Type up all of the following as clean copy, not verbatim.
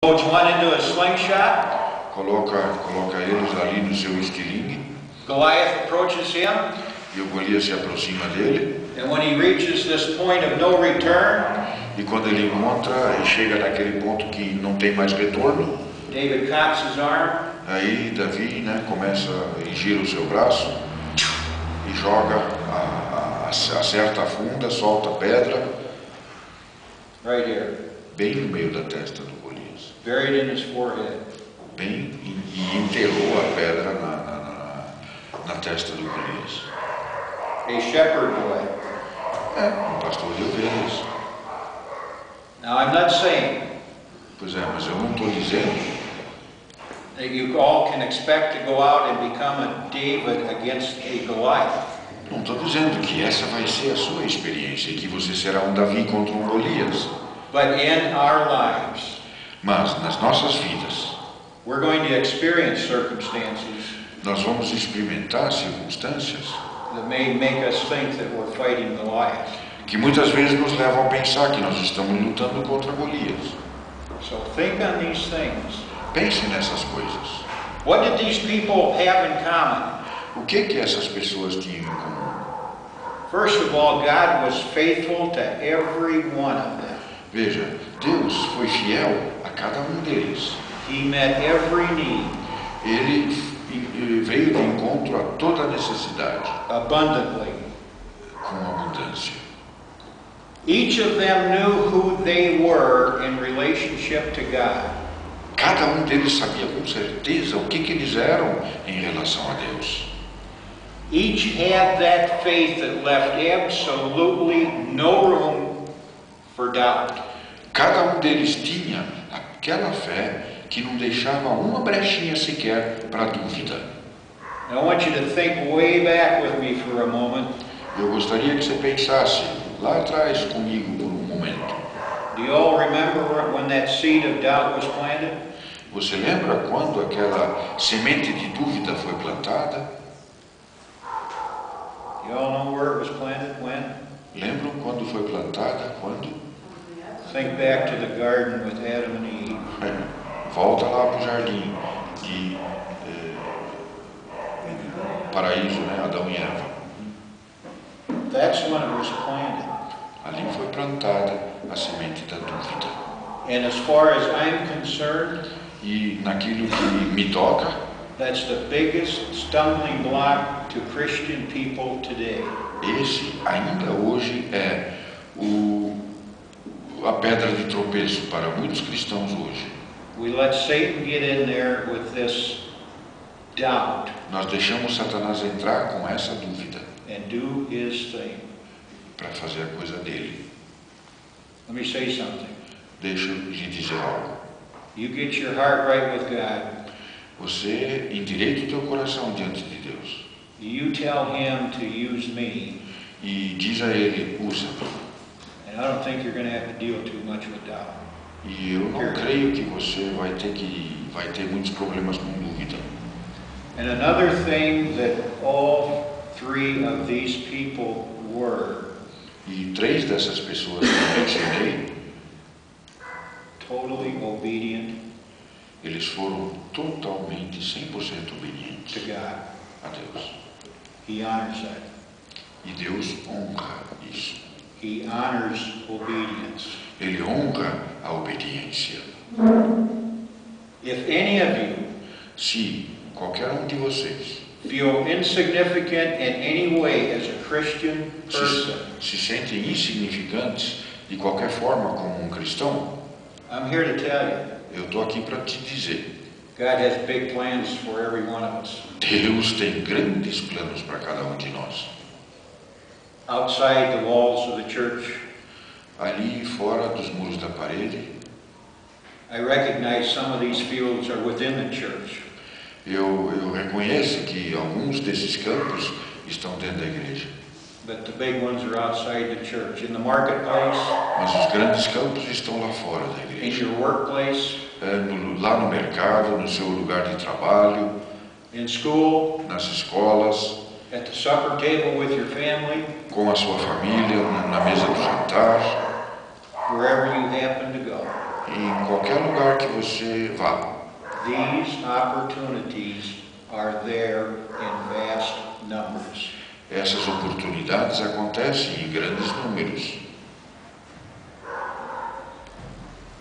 Loads one into a slingshot. Coloca eles ali no seu estilingue. Goliath approaches him. E o Golias se aproxima dele. And when he reaches this point of no return, e quando ele encontra e chega naquele ponto que não tem mais retorno, David cocks his arm. Aí Davi, começa e gira o seu braço e joga, acerta a funda, solta a pedra. Right here. Bem no meio da testa do Golias. Buried in his forehead. Bem, e enterrou a pedra na testa do Golias. A shepherd boy. Pastor de ovelhas. Now I'm not saying. Pois é, mas eu não estou dizendo that you all can expect to go out and become a David against a Goliath. Não estou dizendo que essa vai ser a sua experiência e que você será um Davi contra um Golias. But in our lives, mas nas nossas vidas, we're going to experience circumstances. Nós vamos experimentar circunstâncias that may make us think that we're fighting Goliath. Que muitas vezes nos levam a pensar que nós estamos lutando contra Golias. So think on these things. Pense nessas coisas. What did these people have in common? O que essas pessoas tinham em comum? First of all, God was faithful to every one of them. Veja, Deus foi fiel a cada um deles. He met every need. Ele veio de encontro a toda necessidade. Abundantly. Com abundância. Each of them knew who they were in relationship to God. Cada um deles sabia com certeza o que eles eram em relação a Deus. Each had that faith that left absolutely no room for doubt. Cada um deles tinha aquela fé que não deixava uma brechinha sequer para dúvida. I want you to think way back with me for a moment. Eu gostaria que você pensasse lá atrás comigo por um momento. Do you all remember when that seed of doubt was planted? Você lembra quando aquela semente de dúvida foi plantada? You all know where it was planted? When? Lembram quando foi plantada? Quando? Think back to the garden with Adam and Eve. Volta lá para o jardim de paraíso, Adão e Eva. That's when it was planted. Ali foi plantada a semente da dúvida. And as far as I'm concerned, e naquilo que me toca, that's the biggest stumbling block to Christian people today. Esse ainda hoje é a pedra de tropeço para muitos cristãos hoje. We let Satan get in there with this doubt. Nós deixamos Satanás entrar com essa dúvida. And do his thing. Para fazer a coisa dele. Let me say something. Deixa eu lhe dizer algo. You get your heart right with God. Você endireita o teu coração diante de Deus. You tell him to use me. E diz a ele, usa-me. And I don't think you're going to have to deal too much with doubt. E eu não creio que você vai ter muitos problemas com dúvida. And another thing that all three of these people were. E três dessas pessoas que eu mencionei, totally obedient. Eles foram totalmente 100% obedientes to God. A Deus. He honors that. E Deus honra isso. He honors obedience. Ele honra a obediência. If any of you se qualquer um de vocês feel insignificant in any way as a Christian person, se sentem insignificantes de qualquer forma como um cristão, I'm here to tell you. Eu estou aqui para te dizer. God has big plans for every one of us. Deus tem grandes planos para cada um de nós. Outside the walls of the church, ali fora dos muros da parede, I recognize some of these fields are within the church. Eu reconheço que alguns desses campos estão dentro da igreja. But the big ones are outside the church, in the marketplace. Mas os grandes campos estão lá fora da igreja. In your workplace. Lá no mercado, no seu lugar de trabalho. In school. Nas escolas. At the supper table with your family. Com a sua família, na mesa do jantar. Wherever you happen to go. em qualquer lugar que você vá. These opportunities are there in vast numbers. Essas oportunidades acontecem em grandes números.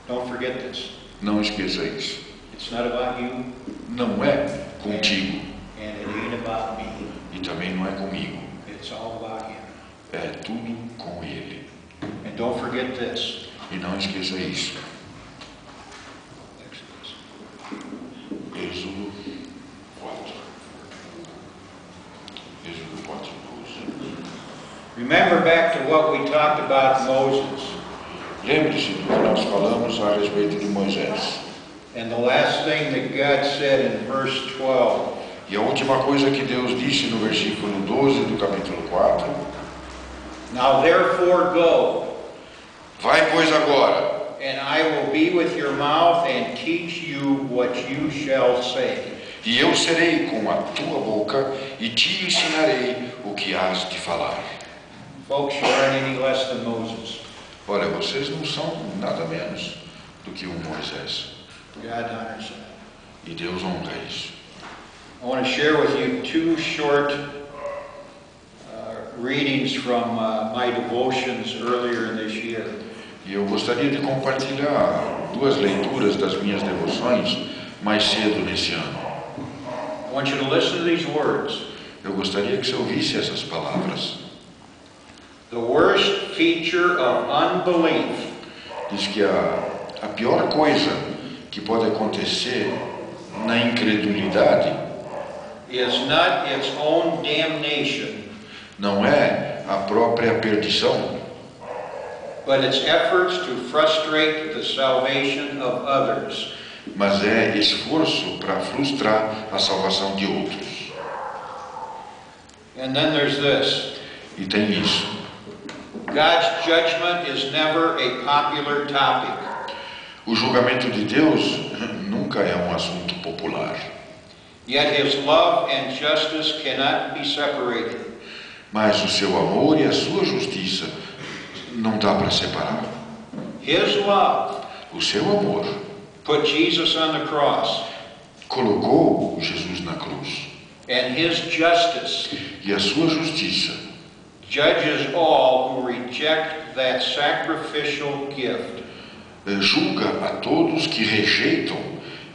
Don't forget this. Não esqueça isso. It's not about you, Não é contigo and it ain't about me. e também não é comigo. It's all about Him. É tudo com Ele. And don't forget this. E não esqueça isso. Êxodo 4. Êxodo 4, 12. Remember back to what we talked about Moses. Lembre-se do que nós falamos a respeito de Moisés. And the last thing that God said in verse 12. E a última coisa que Deus disse no versículo 12 do capítulo 4. Now therefore go, Vai, pois, agora, and I will be with your mouth and teach you what you shall say. e eu serei com a tua boca e te ensinarei o que has de falar. Folks, you aren't any less than Moses. Olha, vocês não são nada menos do que um Moisés. God honors that. E Deus honra isso. I want to share with you two short readings from my devotions earlier in this year. E eu gostaria de compartilhar duas leituras das minhas devoções mais cedo nesse ano. I want you to listen to these words. Eu gostaria que você ouvisse essas palavras. The worst feature of unbelief Diz que a pior coisa que pode acontecer na incredulidade is not its own damnation, não é a própria perdição, but its efforts to frustrate the salvation of others. mas é esforço para frustrar a salvação de outros. And then there's this. E tem isso. God's judgment is never a popular topic. O julgamento de Deus nunca é um assunto popular. Yet His love and justice cannot be separated. Mas o seu amor e a sua justiça não dá para separar. His love O seu amor put Jesus on the cross, colocou Jesus na cruz. and His justice E a sua justiça judges all who reject that sacrificial gift. julga a todos que rejeitam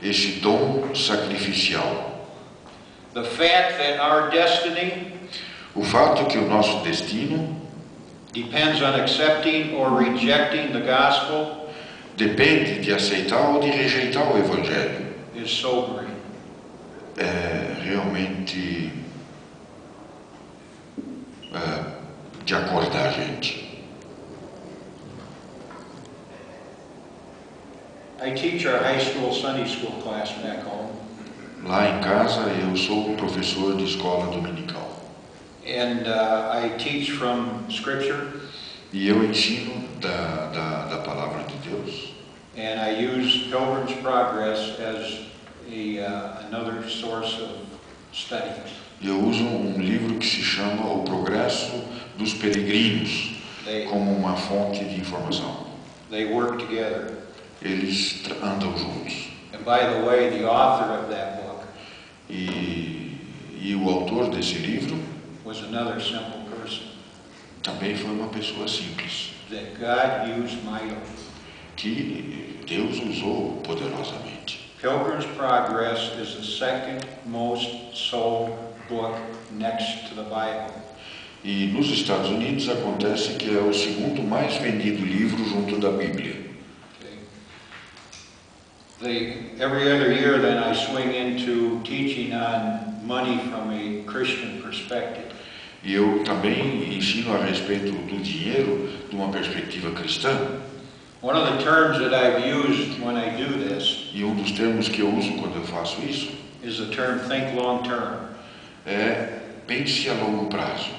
esse dom sacrificial. The fact that our destiny O fato que o nosso destino depends on accepting or rejecting the gospel depende de aceitar ou de rejeitar o Evangelho is sobering. é realmente de acordar a gente. I teach our high school Sunday school class back home, Lá em casa eu sou professor de escola dominical and I teach from Scripture, e eu ensino da palavra de Deus. and I use Pilgrim's Progress as another source of study. E eu uso livro que se chama O Progresso dos Peregrinos como uma fonte de informação. They work together. Eles andam juntos. And by the way, the author of that book E o autor desse livro was another simple person também foi uma pessoa simples, that God used mightily. que Deus usou poderosamente. Pilgrim's Progress is the second most sold book next to the Bible. E nos Estados Unidos acontece que é o segundo mais vendido livro junto da Bíblia. Every other year then I swing into teaching on money from a Christian perspective. E eu também ensino a respeito do dinheiro de uma perspectiva cristã. One of the terms that I've used when I do this E um dos termos que eu uso quando eu faço isso is the term think long term. é pense a longo prazo.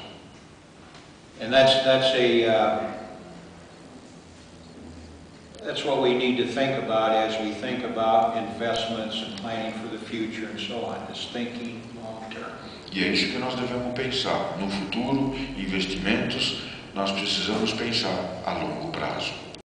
And that's what we need to think about as we think about investments and planning for the future and so on, is thinking long term. E é isso que nós devemos pensar. No futuro, investimentos, nós precisamos pensar a longo prazo.